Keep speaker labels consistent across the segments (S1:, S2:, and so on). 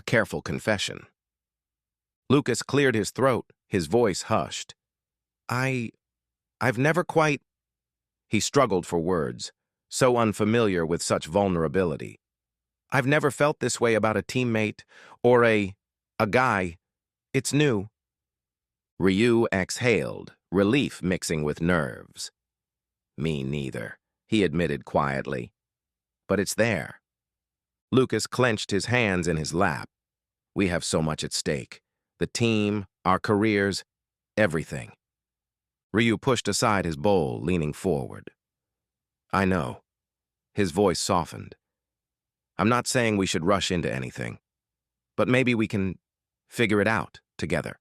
S1: careful confession. Lucas cleared his throat, his voice hushed. I've never quite... He struggled for words, so unfamiliar with such vulnerability. I've never felt this way about a teammate or a guy. It's new. Ryu exhaled, relief mixing with nerves. Me neither, he admitted quietly. But it's there. Lucas clenched his hands in his lap. We have so much at stake. The team, our careers, everything. Ryu pushed aside his bowl, leaning forward. I know. His voice softened. I'm not saying we should rush into anything, but maybe we can figure it out together.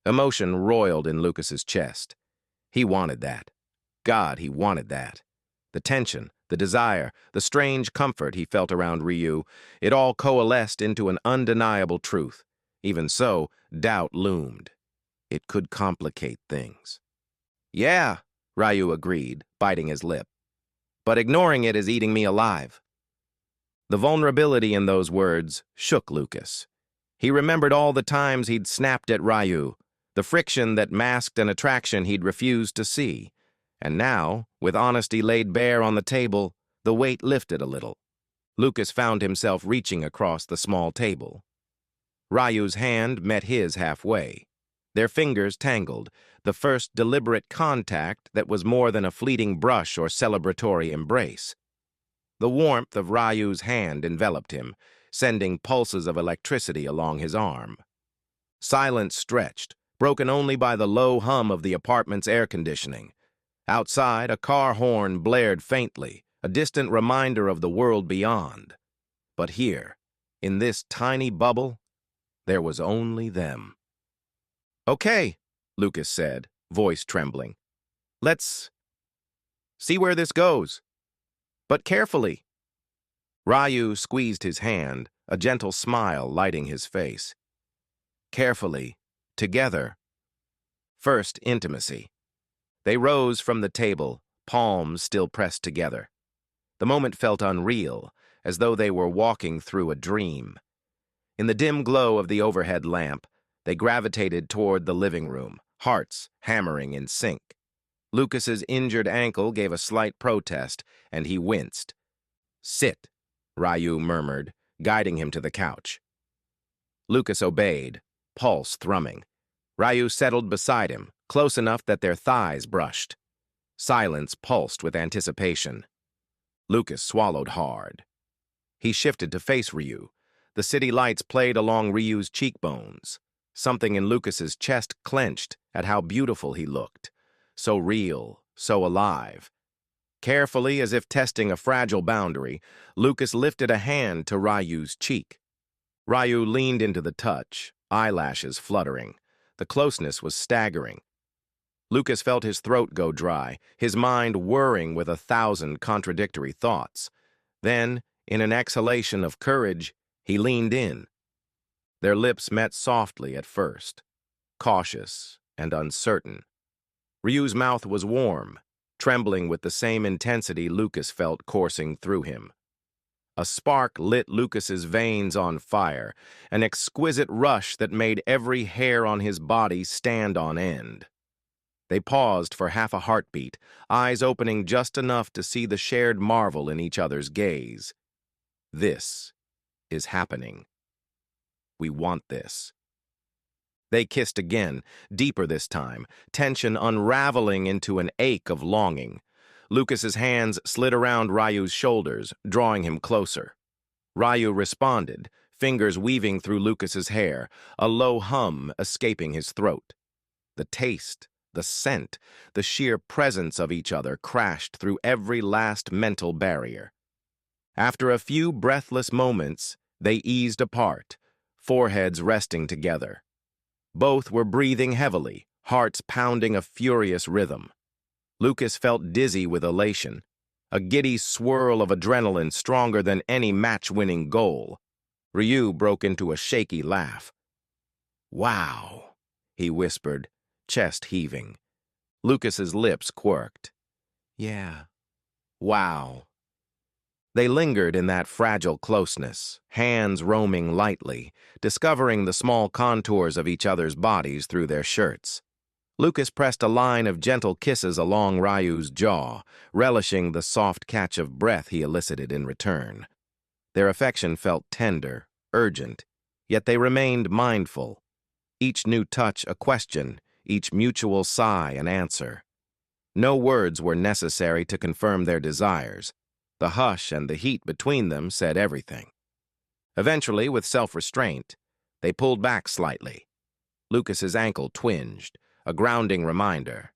S1: Emotion roiled in Lucas's chest. He wanted that. God, he wanted that. The tension, the desire, the strange comfort he felt around Ryu, it all coalesced into an undeniable truth. Even so, doubt loomed. It could complicate things. Yeah, Ryu agreed, biting his lip. But ignoring it is eating me alive. The vulnerability in those words shook Lucas. He remembered all the times he'd snapped at Ryu, the friction that masked an attraction he'd refused to see. And now, with honesty laid bare on the table, the weight lifted a little. Lucas found himself reaching across the small table. Ryu's hand met his halfway. Their fingers tangled, the first deliberate contact that was more than a fleeting brush or celebratory embrace. The warmth of Ryu's hand enveloped him, sending pulses of electricity along his arm. Silence stretched, broken only by the low hum of the apartment's air conditioning. Outside, a car horn blared faintly, a distant reminder of the world beyond. But here, in this tiny bubble, there was only them. Okay, Lucas said, voice trembling. Let's see where this goes. But carefully. Ryu squeezed his hand, a gentle smile lighting his face. Carefully, together. First, intimacy. They rose from the table, palms still pressed together. The moment felt unreal, as though they were walking through a dream. In the dim glow of the overhead lamp, they gravitated toward the living room, hearts hammering in sync. Lucas's injured ankle gave a slight protest, and he winced. Sit, Ryu murmured, guiding him to the couch. Lucas obeyed, pulse thrumming. Ryu settled beside him, close enough that their thighs brushed. Silence pulsed with anticipation. Lucas swallowed hard. He shifted to face Ryu. The city lights played along Ryu's cheekbones. Something in Lucas's chest clenched at how beautiful he looked. So real, so alive. Carefully, as if testing a fragile boundary, Lucas lifted a hand to Ryu's cheek. Ryu leaned into the touch, eyelashes fluttering. The closeness was staggering. Lucas felt his throat go dry, his mind whirring with 1,000 contradictory thoughts. Then, in an exhalation of courage, he leaned in. Their lips met softly at first, cautious and uncertain. Ryu's mouth was warm, trembling with the same intensity Lucas felt coursing through him. A spark lit Lucas's veins on fire, an exquisite rush that made every hair on his body stand on end. They paused for half a heartbeat, eyes opening just enough to see the shared marvel in each other's gaze. This is happening. We want this. They kissed again, deeper this time, tension unraveling into an ache of longing. Lucas's hands slid around Ryu's shoulders, drawing him closer. Ryu responded, fingers weaving through Lucas's hair, a low hum escaping his throat. The taste, the scent, the sheer presence of each other crashed through every last mental barrier. After a few breathless moments, they eased apart, foreheads resting together. Both were breathing heavily, hearts pounding a furious rhythm. Lucas felt dizzy with elation, a giddy swirl of adrenaline stronger than any match-winning goal. Ryu broke into a shaky laugh. Wow, he whispered, chest heaving. Lucas's lips quirked. Yeah, wow. They lingered in that fragile closeness, hands roaming lightly, discovering the small contours of each other's bodies through their shirts. Lucas pressed a line of gentle kisses along Ryu's jaw, relishing the soft catch of breath he elicited in return. Their affection felt tender, urgent, yet they remained mindful. Each new touch a question, each mutual sigh an answer. No words were necessary to confirm their desires. The hush and the heat between them said everything. Eventually, with self-restraint, they pulled back slightly. Lucas's ankle twinged, a grounding reminder.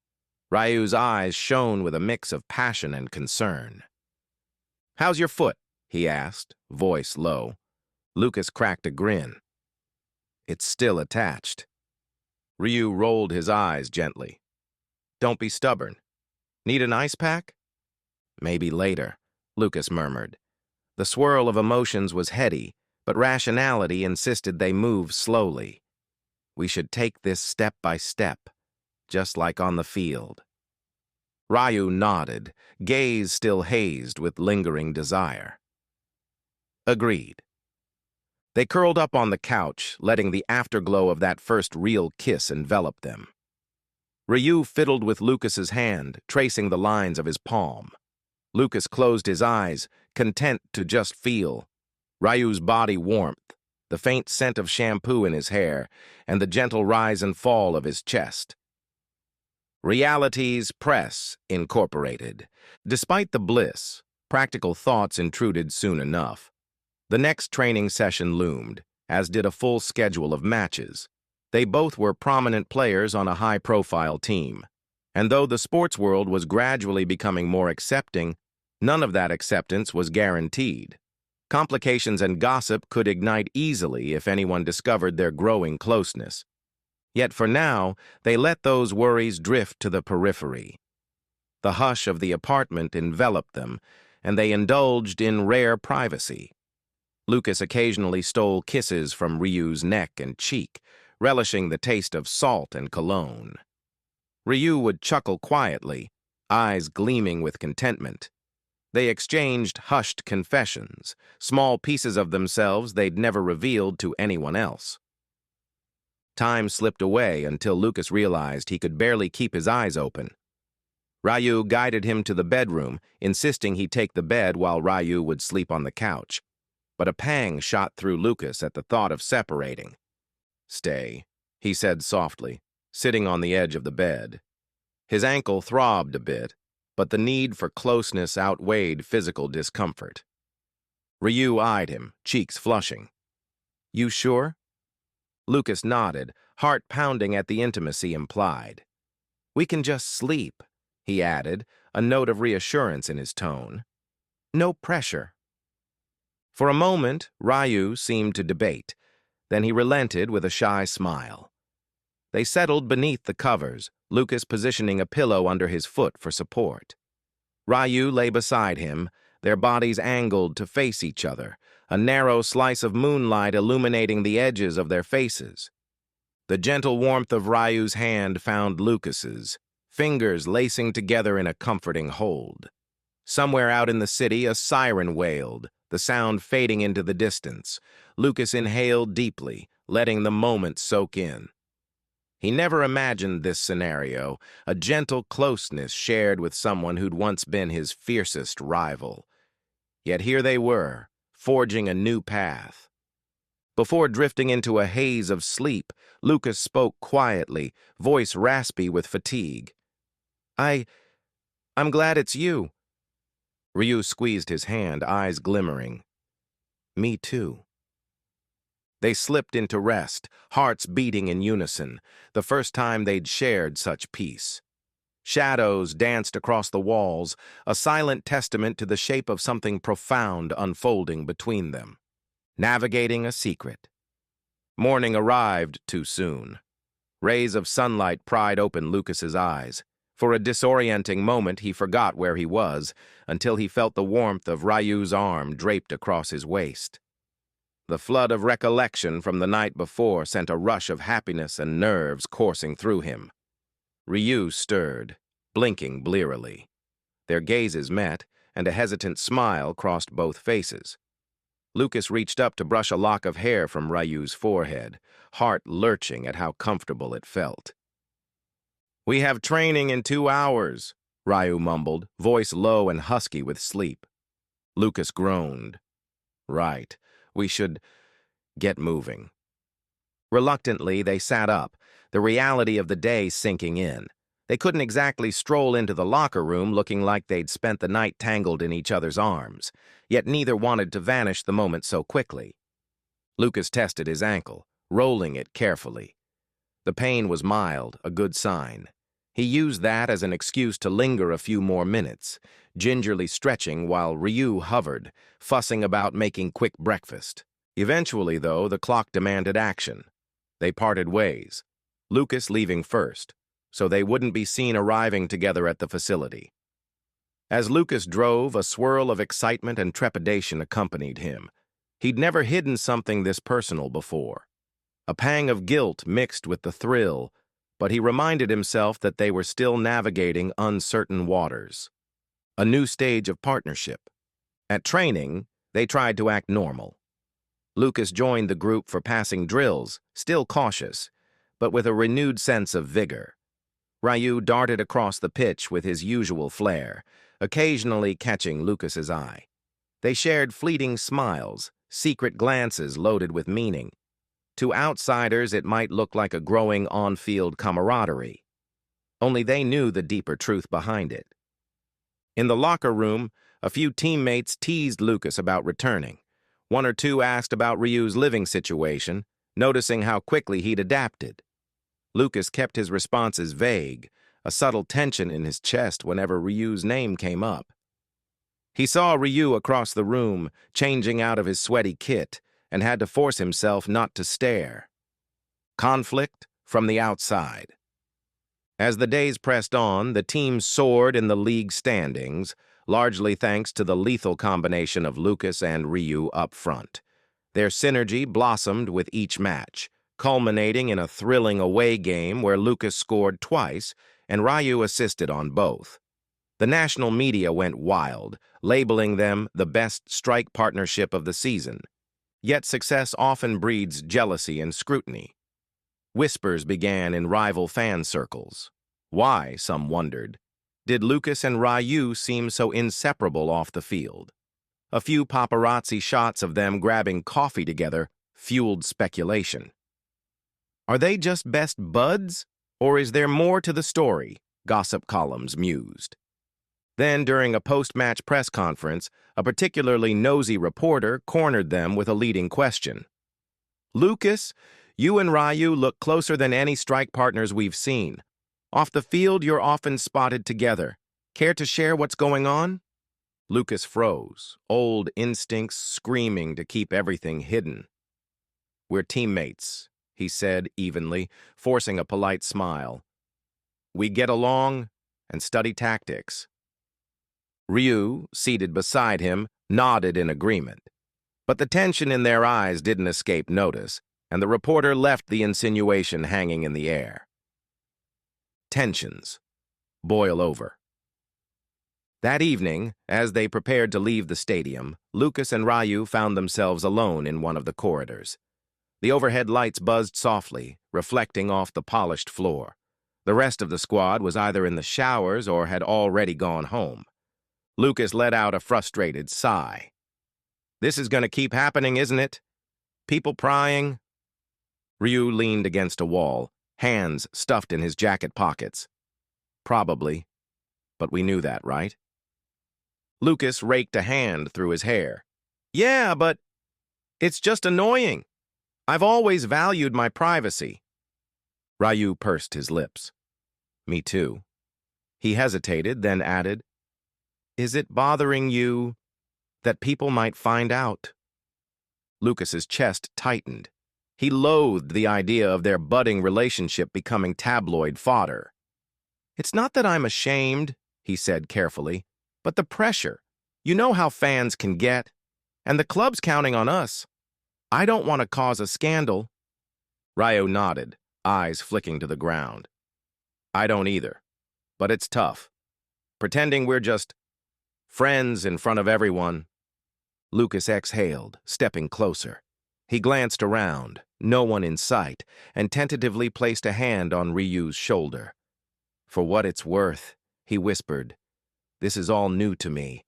S1: Ryu's eyes shone with a mix of passion and concern. "How's your foot?" he asked, voice low. Lucas cracked a grin. "It's still attached." Ryu rolled his eyes gently. "Don't be stubborn. Need an ice pack?" "Maybe later," Lucas murmured. The swirl of emotions was heady, but rationality insisted they move slowly. "We should take this step by step, just like on the field." Ryu nodded, gaze still hazed with lingering desire. Agreed. They curled up on the couch, letting the afterglow of that first real kiss envelop them. Ryu fiddled with Lucas's hand, tracing the lines of his palm. Lucas closed his eyes, content to just feel. Ryu's body warmth, the faint scent of shampoo in his hair, and the gentle rise and fall of his chest. Realities Press Incorporated. Despite the bliss, practical thoughts intruded soon enough. The next training session loomed, as did a full schedule of matches. They both were prominent players on a high-profile team. And though the sports world was gradually becoming more accepting, none of that acceptance was guaranteed. Complications and gossip could ignite easily if anyone discovered their growing closeness. Yet for now, they let those worries drift to the periphery. The hush of the apartment enveloped them, and they indulged in rare privacy. Lucas occasionally stole kisses from Ryu's neck and cheek, relishing the taste of salt and cologne. Ryu would chuckle quietly, eyes gleaming with contentment. They exchanged hushed confessions, small pieces of themselves they'd never revealed to anyone else. Time slipped away until Lucas realized he could barely keep his eyes open. Ryu guided him to the bedroom, insisting he take the bed while Ryu would sleep on the couch. But a pang shot through Lucas at the thought of separating. "Stay," he said softly, sitting on the edge of the bed. His ankle throbbed a bit, but the need for closeness outweighed physical discomfort. Ryu eyed him, cheeks flushing. "You sure?" Lucas nodded, heart pounding at the intimacy implied. "We can just sleep," he added, a note of reassurance in his tone. "No pressure." For a moment, Ryu seemed to debate. Then he relented with a shy smile. They settled beneath the covers, Lucas positioning a pillow under his foot for support. Ryu lay beside him, their bodies angled to face each other, a narrow slice of moonlight illuminating the edges of their faces. The gentle warmth of Ryu's hand found Lucas's, fingers lacing together in a comforting hold. Somewhere out in the city, a siren wailed, the sound fading into the distance. Lucas inhaled deeply, letting the moment soak in. He never imagined this scenario, a gentle closeness shared with someone who'd once been his fiercest rival. Yet here they were, forging a new path. Before drifting into a haze of sleep, Lucas spoke quietly, voice raspy with fatigue. I'm glad it's you." Ryu squeezed his hand, eyes glimmering. "Me too." They slipped into rest, hearts beating in unison, the first time they'd shared such peace. Shadows danced across the walls, a silent testament to the shape of something profound unfolding between them. Navigating a secret. Morning arrived too soon. Rays of sunlight pried open Lucas's eyes. For a disorienting moment, he forgot where he was, until he felt the warmth of Ryu's arm draped across his waist. The flood of recollection from the night before sent a rush of happiness and nerves coursing through him. Ryu stirred, blinking blearily. Their gazes met, and a hesitant smile crossed both faces. Lucas reached up to brush a lock of hair from Ryu's forehead, heart lurching at how comfortable it felt. "We have training in 2 hours," Ryu mumbled, voice low and husky with sleep. Lucas groaned. "Right. We should get moving." Reluctantly, they sat up, the reality of the day sinking in. They couldn't exactly stroll into the locker room looking like they'd spent the night tangled in each other's arms, yet neither wanted to vanish the moment so quickly. Lucas tested his ankle, rolling it carefully. The pain was mild, a good sign. He used that as an excuse to linger a few more minutes, gingerly stretching while Ryu hovered, fussing about making quick breakfast. Eventually, though, the clock demanded action. They parted ways, Lucas leaving first, so they wouldn't be seen arriving together at the facility. As Lucas drove, a swirl of excitement and trepidation accompanied him. He'd never hidden something this personal before. A pang of guilt mixed with the thrill, but he reminded himself that they were still navigating uncertain waters. A new stage of partnership. At training, they tried to act normal. Lucas joined the group for passing drills, still cautious, but with a renewed sense of vigor. Ryu darted across the pitch with his usual flair, occasionally catching Lucas's eye. They shared fleeting smiles, secret glances loaded with meaning. To outsiders, it might look like a growing on-field camaraderie. Only they knew the deeper truth behind it. In the locker room, a few teammates teased Lucas about returning. One or two asked about Ryu's living situation, noticing how quickly he'd adapted. Lucas kept his responses vague, a subtle tension in his chest whenever Ryu's name came up. He saw Ryu across the room, changing out of his sweaty kit, and had to force himself not to stare. Conflict from the outside. As the days pressed on, the team soared in the league standings, largely thanks to the lethal combination of Lucas and Ryu up front. Their synergy blossomed with each match, culminating in a thrilling away game where Lucas scored twice and Ryu assisted on both. The national media went wild, labeling them the best strike partnership of the season. Yet success often breeds jealousy and scrutiny. Whispers began in rival fan circles. Why, some wondered, did Lucas and Ryu seem so inseparable off the field? A few paparazzi shots of them grabbing coffee together fueled speculation. Are they just best buds, or is there more to the story? Gossip columns mused. Then, during a post-match press conference, a particularly nosy reporter cornered them with a leading question. "Lucas, you and Ryu look closer than any strike partners we've seen. Off the field, you're often spotted together. Care to share what's going on?" Lucas froze, old instincts screaming to keep everything hidden. "We're teammates," he said evenly, forcing a polite smile. "We get along and study tactics." Ryu, seated beside him, nodded in agreement. But the tension in their eyes didn't escape notice, and the reporter left the insinuation hanging in the air. Tensions boil over. That evening, as they prepared to leave the stadium, Lucas and Ryu found themselves alone in one of the corridors. The overhead lights buzzed softly, reflecting off the polished floor. The rest of the squad was either in the showers or had already gone home. Lucas let out a frustrated sigh. "This is going to keep happening, isn't it? People prying?" Ryu leaned against a wall, hands stuffed in his jacket pockets. "Probably. But we knew that, right?" Lucas raked a hand through his hair. "Yeah, but it's just annoying. I've always valued my privacy." Ryu pursed his lips. "Me too." He hesitated, then added, "Is it bothering you that people might find out?" Lucas's chest tightened. He loathed the idea of their budding relationship becoming tabloid fodder. "It's not that I'm ashamed," he said carefully, "but the pressure. You know how fans can get. And the club's counting on us. I don't want to cause a scandal." Ryo nodded, eyes flicking to the ground. "I don't either. But it's tough. Pretending we're just Friends in front of everyone. Lucas exhaled, stepping closer. He glanced around, no one in sight, and tentatively placed a hand on Ryu's shoulder. For what it's worth, he whispered, "This is all new to me.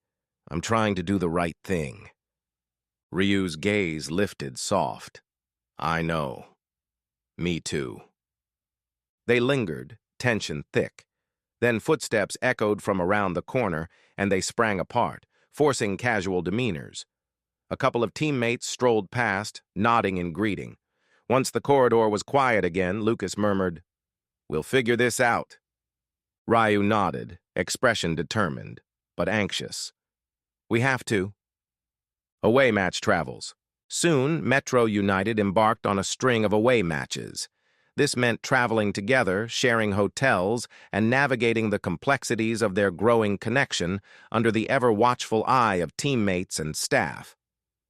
S1: I'm trying to do the right thing." Ryu's gaze lifted soft. "I know. Me too." They lingered, tension thick. Then footsteps echoed from around the corner, and they sprang apart, forcing casual demeanors. A couple of teammates strolled past, nodding in greeting. Once the corridor was quiet again, Lucas murmured, "We'll figure this out." Ryu nodded, expression determined, but anxious. "We have to." Away match travels. Soon, Metro United embarked on a string of away matches. This meant traveling together, sharing hotels, and navigating the complexities of their growing connection under the ever-watchful eye of teammates and staff.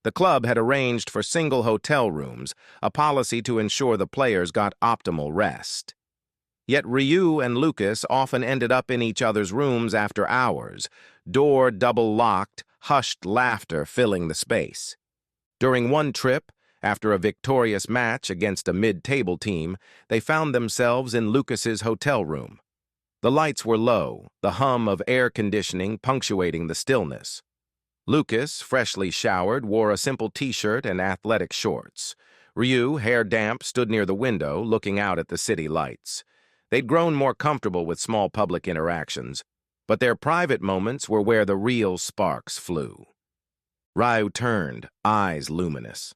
S1: The club had arranged for single hotel rooms, a policy to ensure the players got optimal rest. Yet Ryu and Lucas often ended up in each other's rooms after hours, door double-locked, hushed laughter filling the space. During one trip, after a victorious match against a mid-table team, they found themselves in Lucas's hotel room. The lights were low, the hum of air conditioning punctuating the stillness. Lucas, freshly showered, wore a simple t-shirt and athletic shorts. Ryu, hair damp, stood near the window, looking out at the city lights. They'd grown more comfortable with small public interactions, but their private moments were where the real sparks flew. Ryu turned, eyes luminous.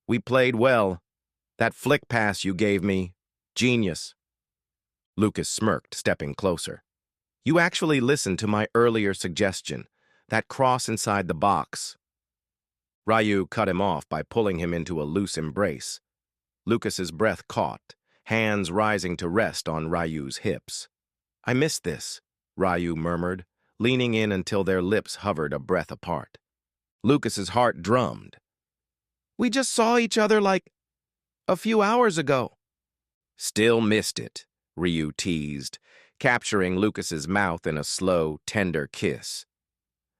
S1: "We played well. That flick pass you gave me, genius." Lucas smirked, stepping closer. "You actually listened to my earlier suggestion, that cross inside the box." Ryu cut him off by pulling him into a loose embrace. Lucas's breath caught, hands rising to rest on Ryu's hips. "I missed this," Ryu murmured, leaning in until their lips hovered a breath apart. Lucas's heart drummed. "We just saw each other like a few hours ago." "Still missed it," Ryu teased, capturing Lucas's mouth in a slow, tender kiss.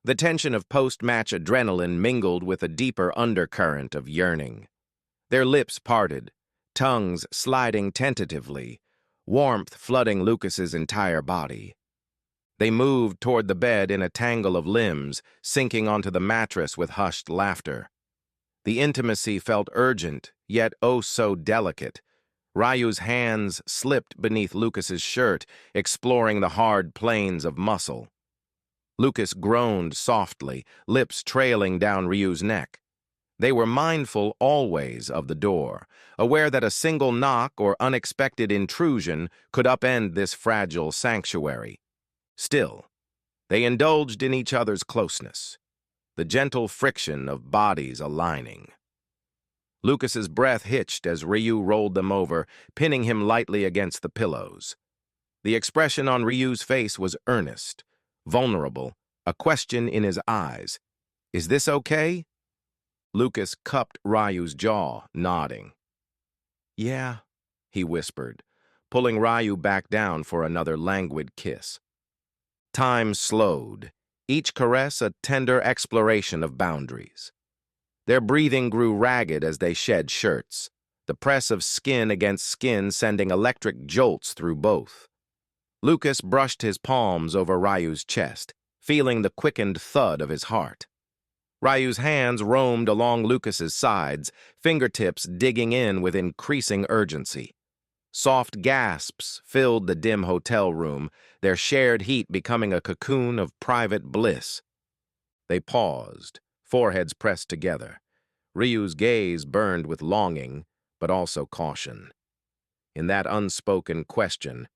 S1: The tension of post-match adrenaline mingled with a deeper undercurrent of yearning. Their lips parted, tongues sliding tentatively, warmth flooding Lucas's entire body. They moved toward the bed in a tangle of limbs, sinking onto the mattress with hushed laughter. The intimacy felt urgent, yet oh so delicate. Ryu's hands slipped beneath Lucas's shirt, exploring the hard planes of muscle. Lucas groaned softly, lips trailing down Ryu's neck. They were mindful always of the door, aware that a single knock or unexpected intrusion could upend this fragile sanctuary. Still, they indulged in each other's closeness, the gentle friction of bodies aligning. Lucas's breath hitched as Ryu rolled them over, pinning him lightly against the pillows. The expression on Ryu's face was earnest, vulnerable, a question in his eyes. "Is this okay?" Lucas cupped Ryu's jaw, nodding. "Yeah," he whispered, pulling Ryu back down for another languid kiss. Time slowed, each caress a tender exploration of boundaries. Their breathing grew ragged as they shed shirts, the press of skin against skin sending electric jolts through both. Lucas brushed his palms over Ryu's chest, feeling the quickened thud of his heart. Ryu's hands roamed along Lucas's sides, fingertips digging in with increasing urgency. Soft gasps filled the dim hotel room, their shared heat becoming a cocoon of private bliss. They paused, foreheads pressed together. Ryu's gaze burned with longing, but also caution. In that unspoken question,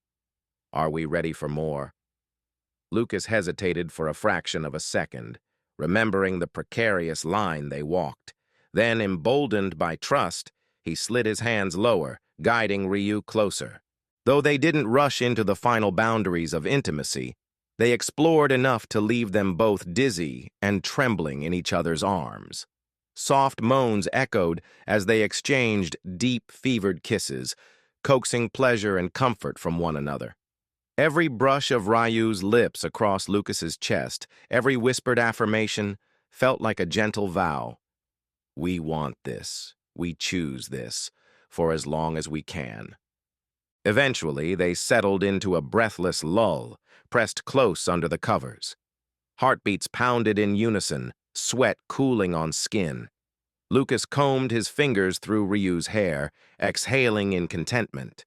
S1: "Are we ready for more?" Lucas hesitated for a fraction of a second, remembering the precarious line they walked. Then, emboldened by trust, he slid his hands lower, guiding Ryu closer. Though they didn't rush into the final boundaries of intimacy, they explored enough to leave them both dizzy and trembling in each other's arms. Soft moans echoed as they exchanged deep, fevered kisses, coaxing pleasure and comfort from one another. Every brush of Ryu's lips across Lucas's chest, every whispered affirmation, felt like a gentle vow. We want this. We choose this, for as long as we can. Eventually, they settled into a breathless lull, pressed close under the covers. Heartbeats pounded in unison, sweat cooling on skin. Lucas combed his fingers through Ryu's hair, exhaling in contentment.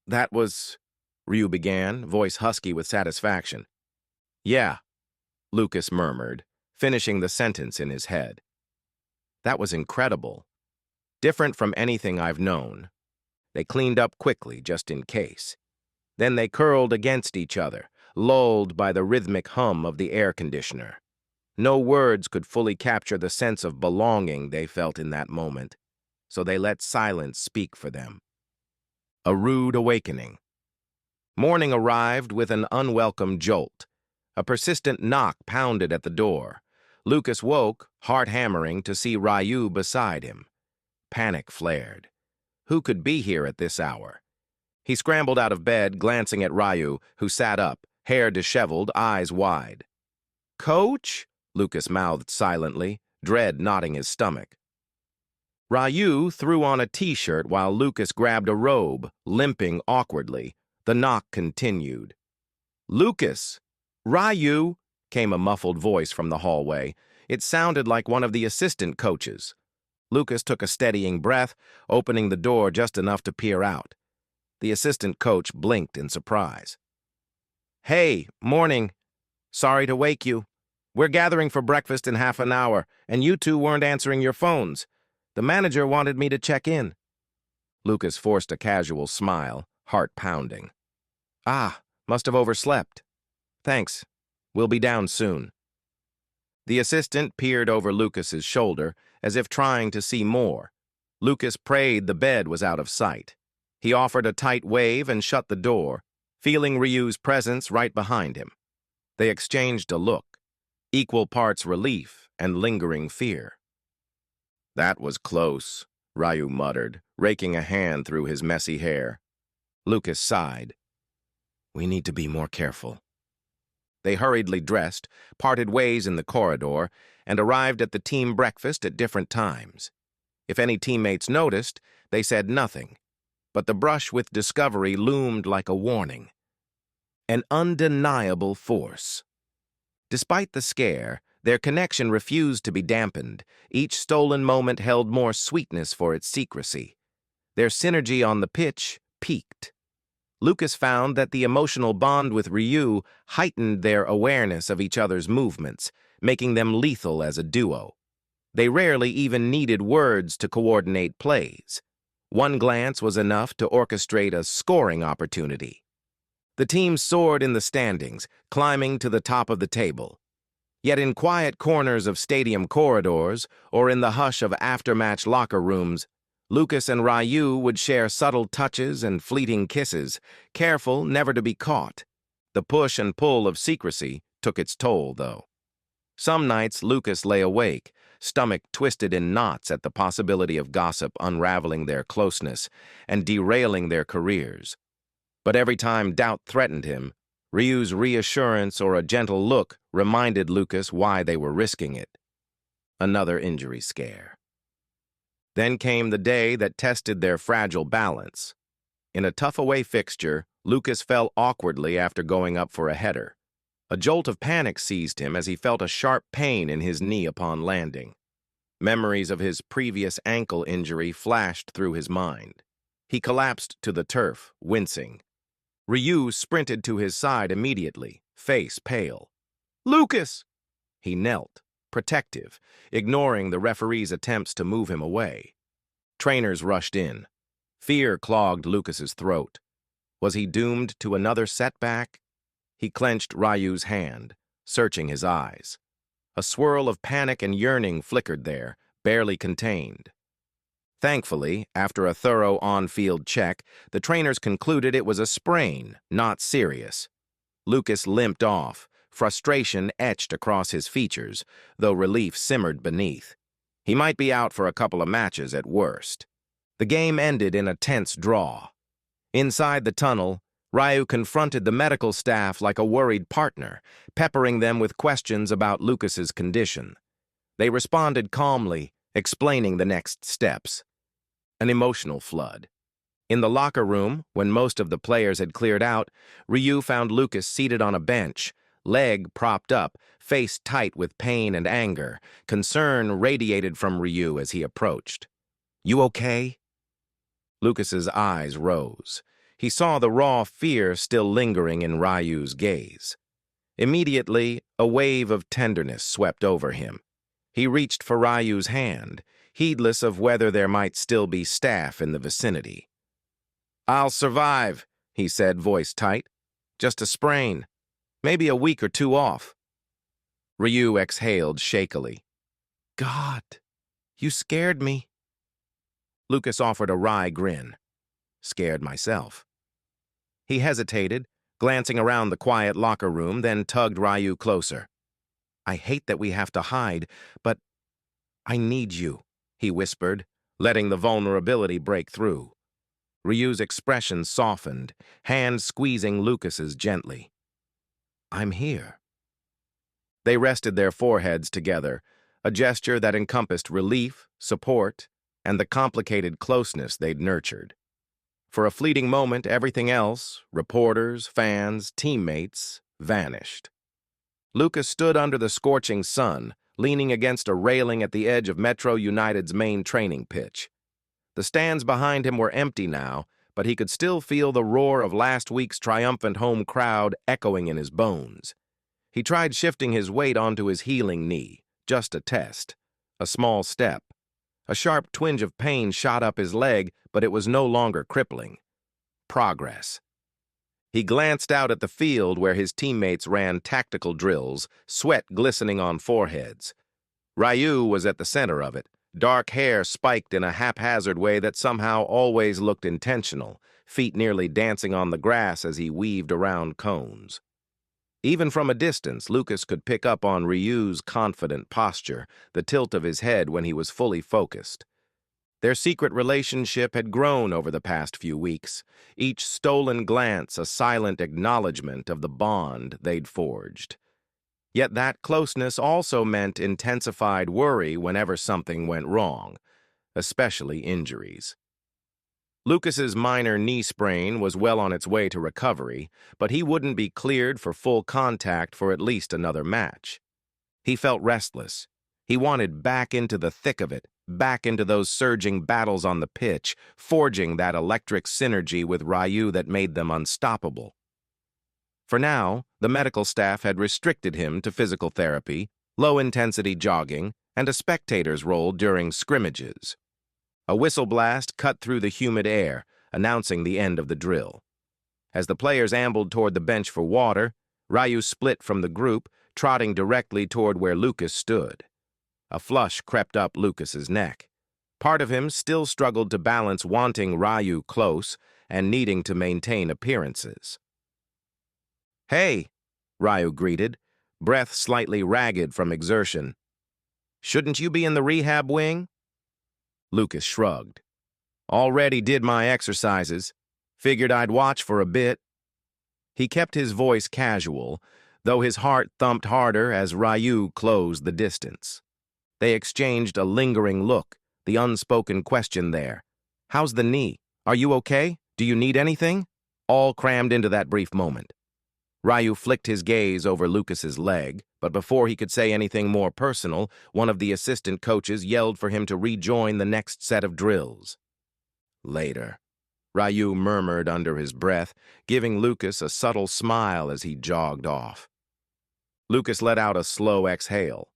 S1: That was... Ryu began, voice husky with satisfaction. Yeah, Lucas murmured, finishing the sentence in his head. That was incredible. Different from anything I've known. They cleaned up quickly, just in case. Then they curled against each other, lulled by the rhythmic hum of the air conditioner. No words could fully capture the sense of belonging they felt in that moment, so they let silence speak for them. A rude awakening. Morning arrived with an unwelcome jolt. A persistent knock pounded at the door. Lucas woke, heart hammering, to see Ryu beside him. Panic flared. Who could be here at this hour? He scrambled out of bed, glancing at Ryu, who sat up, hair disheveled, eyes wide. Coach? Lucas mouthed silently, dread knotting his stomach. Ryu threw on a t-shirt while Lucas grabbed a robe, limping awkwardly. The knock continued. Lucas! Ryu! Came a muffled voice from the hallway. It sounded like one of the assistant coaches. Lucas took a steadying breath, opening the door just enough to peer out. The assistant coach blinked in surprise. Hey, morning. Sorry to wake you. We're gathering for breakfast in half an hour, and you two weren't answering your phones. The manager wanted me to check in. Lucas forced a casual smile, heart pounding. Ah, must have overslept. Thanks. We'll be down soon. The assistant peered over Lucas's shoulder, as if trying to see more. Lucas prayed the bed was out of sight. He offered a tight wave and shut the door, feeling Ryu's presence right behind him. They exchanged a look, equal parts relief and lingering fear. That was close, Ryu muttered, raking a hand through his messy hair. Lucas sighed. We need to be more careful. They hurriedly dressed, parted ways in the corridor, and arrived at the team breakfast at different times. If any teammates noticed, they said nothing, but the brush with discovery loomed like a warning. An undeniable force. Despite the scare, their connection refused to be dampened. Each stolen moment held more sweetness for its secrecy. Their synergy on the pitch peaked. Lucas found that the emotional bond with Ryu heightened their awareness of each other's movements, making them lethal as a duo. They rarely even needed words to coordinate plays. One glance was enough to orchestrate a scoring opportunity. The team soared in the standings, climbing to the top of the table. Yet in quiet corners of stadium corridors or in the hush of after-match locker rooms, Lucas and Ryu would share subtle touches and fleeting kisses, careful never to be caught. The push and pull of secrecy took its toll, though. Some nights Lucas lay awake, stomach twisted in knots at the possibility of gossip unraveling their closeness and derailing their careers. But every time doubt threatened him, Ryu's reassurance or a gentle look reminded Lucas why they were risking it. Another injury scare. Then came the day that tested their fragile balance. In a tough-away fixture, Lucas fell awkwardly after going up for a header. A jolt of panic seized him as he felt a sharp pain in his knee upon landing. Memories of his previous ankle injury flashed through his mind. He collapsed to the turf, wincing. Ryu sprinted to his side immediately, face pale. "Lucas!" He knelt, protective, ignoring the referee's attempts to move him away. Trainers rushed in. Fear clogged Lucas's throat. Was he doomed to another setback? He clenched Ryu's hand, searching his eyes. A swirl of panic and yearning flickered there, barely contained. Thankfully, after a thorough on-field check, the trainers concluded it was a sprain, not serious. Lucas limped off, frustration etched across his features, though relief simmered beneath. He might be out for a couple of matches at worst. The game ended in a tense draw. Inside the tunnel, Ryu confronted the medical staff like a worried partner, peppering them with questions about Lucas's condition. They responded calmly, explaining the next steps. An emotional flood. In the locker room, when most of the players had cleared out, Ryu found Lucas seated on a bench, leg propped up, face tight with pain and anger. Concern radiated from Ryu as he approached. "You okay?" Lucas's eyes rose. He saw the raw fear still lingering in Ryu's gaze. Immediately, a wave of tenderness swept over him. He reached for Ryu's hand, heedless of whether there might still be staff in the vicinity. "I'll survive," he said, voice tight. "Just a sprain. Maybe a week or two off." Ryu exhaled shakily. "God, you scared me." Lucas offered a wry grin. "Scared myself." He hesitated, glancing around the quiet locker room, then tugged Ryu closer. "I hate that we have to hide, but I need you," he whispered, letting the vulnerability break through. Ryu's expression softened, hands squeezing Lucas's gently. "I'm here." They rested their foreheads together, a gesture that encompassed relief, support, and the complicated closeness they'd nurtured. For a fleeting moment, everything else, reporters, fans, teammates, vanished. Lucas stood under the scorching sun, leaning against a railing at the edge of Metro United's main training pitch. The stands behind him were empty now, but he could still feel the roar of last week's triumphant home crowd echoing in his bones. He tried shifting his weight onto his healing knee, just a test. A small step. A sharp twinge of pain shot up his leg, but it was no longer crippling. Progress. He glanced out at the field where his teammates ran tactical drills, sweat glistening on foreheads. Ryu was at the center of it, dark hair spiked in a haphazard way that somehow always looked intentional, feet nearly dancing on the grass as he weaved around cones. Even from a distance, Lucas could pick up on Ryu's confident posture, the tilt of his head when he was fully focused. Their secret relationship had grown over the past few weeks, each stolen glance a silent acknowledgement of the bond they'd forged. Yet that closeness also meant intensified worry whenever something went wrong, especially injuries. Lucas's minor knee sprain was well on its way to recovery, but he wouldn't be cleared for full contact for at least another match. He felt restless. He wanted back into the thick of it, back into those surging battles on the pitch, forging that electric synergy with Ryu that made them unstoppable. For now, the medical staff had restricted him to physical therapy, low-intensity jogging, and a spectator's role during scrimmages. A whistle blast cut through the humid air, announcing the end of the drill. As the players ambled toward the bench for water, Ryu split from the group, trotting directly toward where Lucas stood. A flush crept up Lucas's neck. Part of him still struggled to balance wanting Ryu close and needing to maintain appearances. "Hey," Ryu greeted, breath slightly ragged from exertion. "Shouldn't you be in the rehab wing?" Lucas shrugged. "Already did my exercises. Figured I'd watch for a bit." He kept his voice casual, though his heart thumped harder as Ryu closed the distance. They exchanged a lingering look, the unspoken question there. "How's the knee? Are you okay? Do you need anything?" All crammed into that brief moment. Ryu flicked his gaze over Lucas's leg, but before he could say anything more personal, one of the assistant coaches yelled for him to rejoin the next set of drills. "Later," Ryu murmured under his breath, giving Lucas a subtle smile as he jogged off. Lucas let out a slow exhale.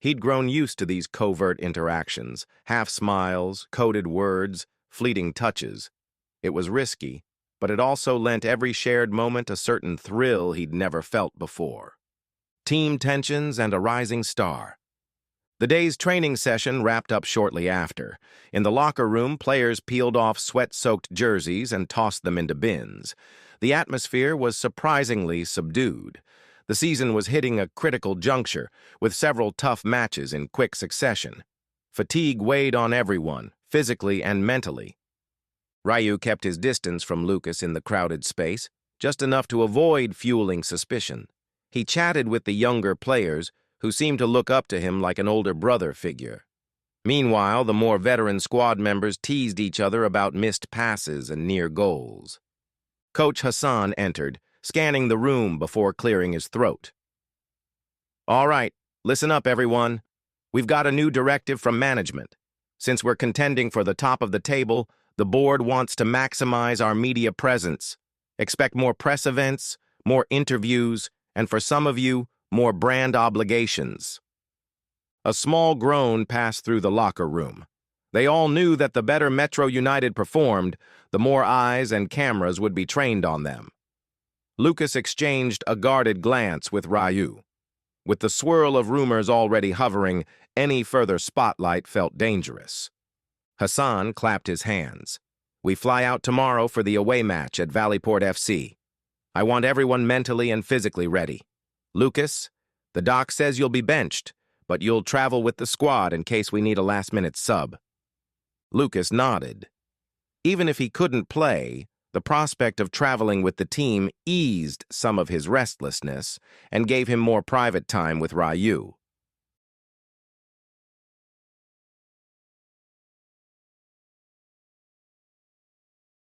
S1: He'd grown used to these covert interactions, half smiles, coded words, fleeting touches. It was risky, but it also lent every shared moment a certain thrill he'd never felt before. Team tensions and a rising star. The day's training session wrapped up shortly after. In the locker room, players peeled off sweat-soaked jerseys and tossed them into bins. The atmosphere was surprisingly subdued. The season was hitting a critical juncture, with several tough matches in quick succession. Fatigue weighed on everyone, physically and mentally. Ryu kept his distance from Lucas in the crowded space, just enough to avoid fueling suspicion. He chatted with the younger players, who seemed to look up to him like an older brother figure. Meanwhile, the more veteran squad members teased each other about missed passes and near goals. Coach Hassan entered, scanning the room before clearing his throat. "All right, listen up, everyone. We've got a new directive from management. Since we're contending for the top of the table, the board wants to maximize our media presence. Expect more press events, more interviews, and for some of you, more brand obligations." A small groan passed through the locker room. They all knew that the better Metro United performed, the more eyes and cameras would be trained on them. Lucas exchanged a guarded glance with Ryu. With the swirl of rumors already hovering, any further spotlight felt dangerous. Hassan clapped his hands. "We fly out tomorrow for the away match at Valleyport FC. I want everyone mentally and physically ready. Lucas, the doc says you'll be benched, but you'll travel with the squad in case we need a last-minute sub." Lucas nodded. Even if he couldn't play, the prospect of traveling with the team eased some of his restlessness and gave him more private time with Ryu.